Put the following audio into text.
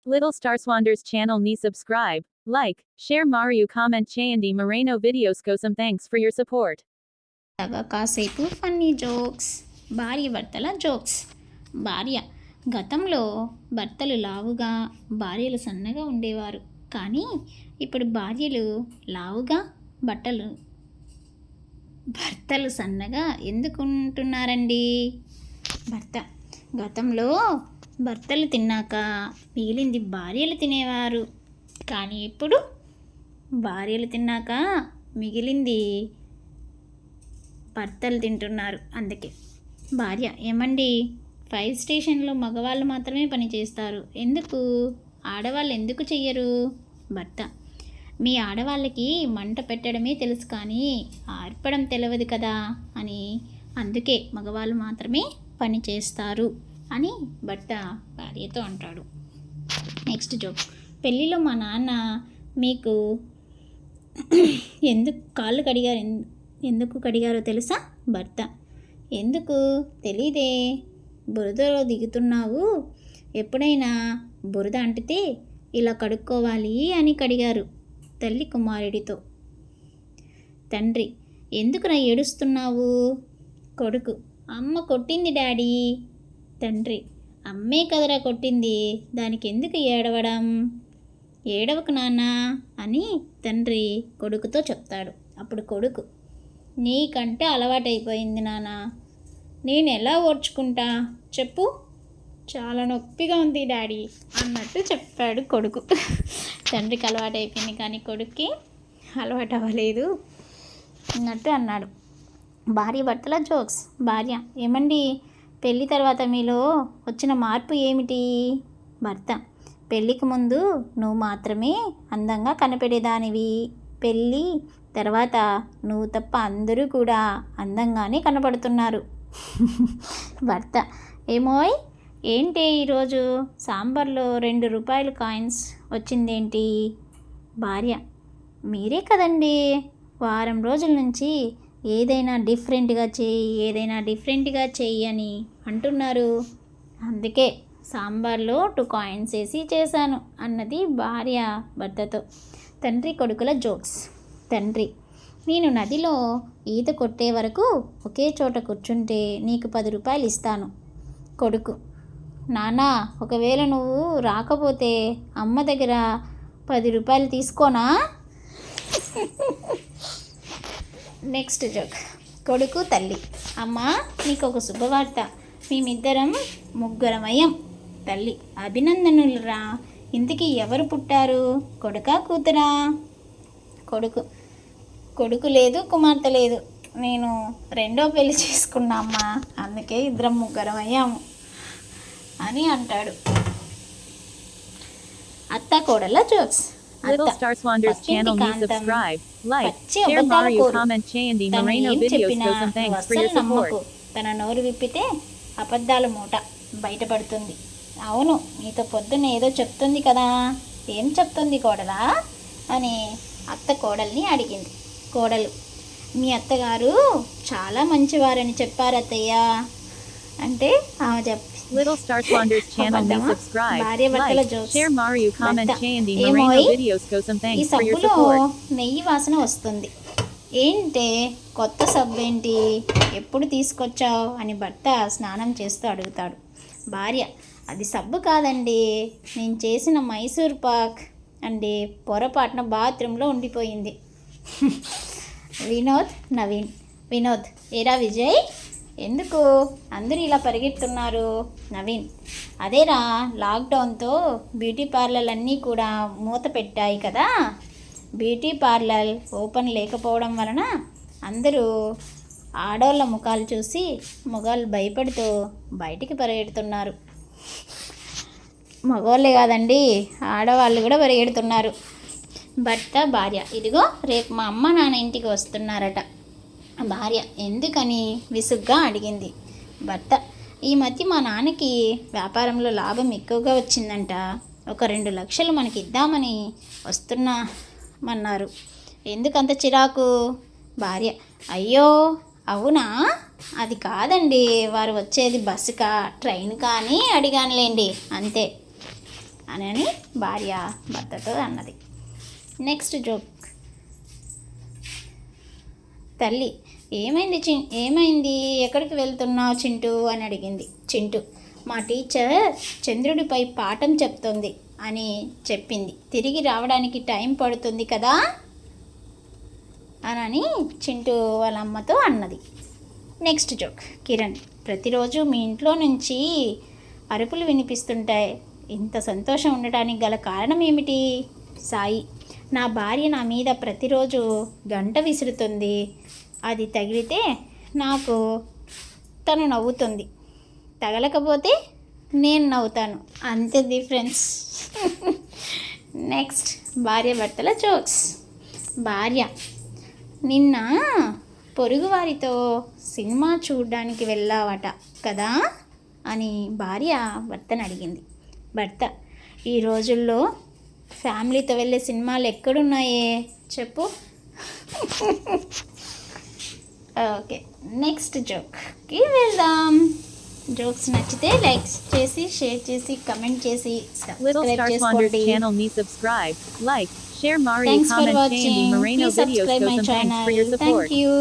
Little Star Swanders channel ni subscribe, like, share Mario comment చేయండి Moreno videos కోసం thanks for your support. కాసేపు funny jokes. భార్య భర్తల jokes. భార్య: గతంలో భర్తలు లావుగా భార్యలు సన్నగా ఉండేవారు, కానీ ఇప్పుడు భార్యలు లావుగా భర్తలు సన్నగా ఎందుకుంటున్నారండి? భర్త: గతంలో భర్తలు తిన్నాక మిగిలింది భార్యలు తినేవారు, కానీ ఇప్పుడు భార్యలు తిన్నాక మిగిలింది భర్తలు తింటున్నారు, అందుకే. భార్య: ఏమండి, ఫైర్ స్టేషన్లో మగవాళ్ళు మాత్రమే పని చేస్తారు, ఎందుకు ఆడవాళ్ళు ఎందుకు చెయ్యరు? భర్త: మీ ఆడవాళ్ళకి మంట పెట్టడమే తెలుసు కానీ ఆర్పడం తెలియదు కదా అని, అందుకే మగవాళ్ళు మాత్రమే పని చేస్తారు అని భర్త భార్యతో అంటాడు. Next joke. పెళ్ళిలో మా నాన్న మీకు ఎందుకు కడిగారో తెలుసా? భర్త: ఎందుకు తెలీదే, బురదలో దిగుతున్నావు, ఎప్పుడైనా బురద అంటితే ఇలా కడుక్కోవాలి అని కడిగారు. తల్లి కుమారుడితో. తండ్రి: ఎందుకురా ఏడుస్తున్నావు? కొడుకు: అమ్మ కొట్టింది డాడీ. తండ్రి: అమ్మే కదరా కొట్టింది, దానికి ఎందుకు ఏడవడం? ఏడవకు నాన్న అని తండ్రి కొడుకుతో చెప్తాడు. అప్పుడు కొడుకు: నీకంటే అలవాటైపోయింది నాన్న, నేను ఎలా ఓర్చుకుంటా చెప్పు, చాలా నొప్పిగా ఉంది డాడీ అన్నట్టు చెప్పాడు కొడుకు. తండ్రికి అలవాటైపోయింది కానీ కొడుక్కి అలవాటు అవ్వలేదు అన్నట్టు అన్నాడు. భార్య భర్తల జోక్స్. భార్య: ఏమండి, పెళ్ళి తర్వాత మీలో వచ్చిన మార్పు ఏమిటి? భర్త: పెళ్ళికి ముందు నువ్వు మాత్రమే అందంగా కనపడేదానివి, పెళ్ళి తర్వాత నువ్వు తప్ప అందరూ కూడా అందంగానే కనపడుతున్నారు. భర్త: ఏమోయ్, ఏంటి ఈరోజు సాంబార్లో 2 రూపాయల కాయిన్స్ వచ్చిందేంటి? భార్య: మీరే కదండి వారం రోజుల నుంచి ఏదైనా డిఫరెంట్గా చెయ్యి అని అంటున్నారు, అందుకే సాంబార్లో 2 కాయిన్స్ వేసి చేశాను అన్నది భార్య భర్తతో. తండ్రి కొడుకుల జోక్స్. తండ్రి: నేను నదిలో ఈత కొట్టే వరకు ఒకే చోట కూర్చుంటే నీకు 10 రూపాయలు ఇస్తాను. కొడుకు: నానా, ఒకవేళ నువ్వు రాకపోతే అమ్మ దగ్గర 10 రూపాయలు తీసుకోనా? Next joke. కొడుకు తల్లి: అమ్మా, నీకు ఒక శుభవార్త, మేమిద్దరం ముగ్గురమయ్యాం. తల్లి: అభినందనలు రా, ఇంతకీ ఎవరు పుట్టారు, కొడుకా కూతురా? కొడుకు లేదు, కుమార్తె లేదు, నేను 2వ పెళ్లి చేసుకున్నా అమ్మా, అందుకే ఇద్దరం ముగ్గురం అయ్యాము అని అంటాడు. అత్త కోడళ్ళ jokes. Little Star Swanders channel ni subscribe, like, share Mario comment చేయండి Moreno videos కోసం thanks for your support. తన నోరు విప్పితే అబద్ధాల మూట బయటపడుతుంది. అవును, నీతో పొద్దున్న ఏదో చెప్తుంది కదా, ఏం చెప్తుంది కోడలా అని అత్త కోడల్ని అడిగింది. కోడలు: మీ అత్తగారు చాలా మంచివారని చెప్పారు అత్తయ్య అంటే ఆమె Little Star Swanders channel ni subscribe, like, share Mario comment చేయండి Moreno Moreno videos కోసం ఈ thanks for your సబ్బులో support. నెయ్యి వాసన వస్తుంది, ఏంటే కొత్త సబ్బు ఏంటి, ఎప్పుడు తీసుకొచ్చావు అని భర్త స్నానం చేస్తూ అడుగుతాడు. భార్య: అది సబ్బు కాదండి, నేను చేసిన మైసూర్ పాక్ అండి, పొరపాటున బాత్రూంలో ఉండిపోయింది. వినోద్ నవీన్. వినోద్: ఏరా విజయ్, ఎందుకు అందరూ ఇలా పరిగెడుతున్నారు? నవీన్: అదేరా, లాక్డౌన్తో బ్యూటీ పార్లర్లన్నీ కూడా మూత పెట్టాయి కదా, బ్యూటీ పార్లర్ ఓపెన్ లేకపోవడం వలన అందరూ ఆడోళ్ళ ముఖాలు చూసి మగవాళ్ళు భయపడుతూ బయటికి పరిగెడుతున్నారు. మగవాళ్ళే కాదండి, ఆడవాళ్ళు కూడా పరిగెడుతున్నారు. భర్త భార్య: ఇదిగో రేపు మా అమ్మ నాన్న ఇంటికి వస్తున్నారట. భార్య: ఎందుకని విసుగ్గా అడిగింది. భర్త: ఈ మధ్య మా నాన్నకి వ్యాపారంలో లాభం ఎక్కువగా వచ్చిందంట, ఒక 2 లక్షలు మనకి ఇద్దామని వస్తున్నామన్నారు, ఎందుకంత చిరాకు? భార్య: అయ్యో అవునా, అది కాదండి, వారు వచ్చేది బస్సుకా ట్రైన్కా అని అడిగానులేండి అంతే అని భార్య భర్తతో అన్నది. Next joke. తల్లి, ఏమైంది, ఎక్కడికి వెళ్తున్నావు చింటూ అని అడిగింది. చింటూ, మా టీచర్ చంద్రుడిపై పాఠం చెప్తుంది అని చెప్పింది, తిరిగి రావడానికి టైం పడుతుంది కదా అని చింటూ వాళ్ళ అమ్మతో అన్నది. Next joke. కిరణ్, ప్రతిరోజు మీ ఇంట్లో నుంచి అరుపులు వినిపిస్తుంటాయి, ఇంత సంతోషం ఉండటానికి గల కారణం ఏమిటి? సాయి, నా భార్య నా మీద ప్రతిరోజు గంట విసురుతుంది, అది తగిలితే నాకు తను నవ్వుతుంది, తగలకపోతే నేను నవ్వుతాను, అంతే డిఫరెన్స్. నెక్స్ట్ భార్య భర్తల జోక్స్. భార్య, నిన్న పొరుగువారితో సినిమా చూడడానికి వెళ్ళావట కదా అని భార్య భర్తను అడిగింది. భర్త, ఈ రోజుల్లో ఫ్యామిలీతో వెళ్ళే సినిమాలు ఎక్కడున్నాయే చెప్పు. ఓకే, నెక్స్ట్ జోక్కి వెళ్దాం. జోక్స్ నచ్చితే లైక్ చేసి, షేర్ చేసి, కమెంట్ చేసి, Little సబ్స్క్రైబ్ Stars Wander's చేసుకోండి. channel me subscribe, like, share Mario, thanks for comment, Chandy watching. Moreno please videos. Subscribe Show my some thanks for channel. your support. Thank you.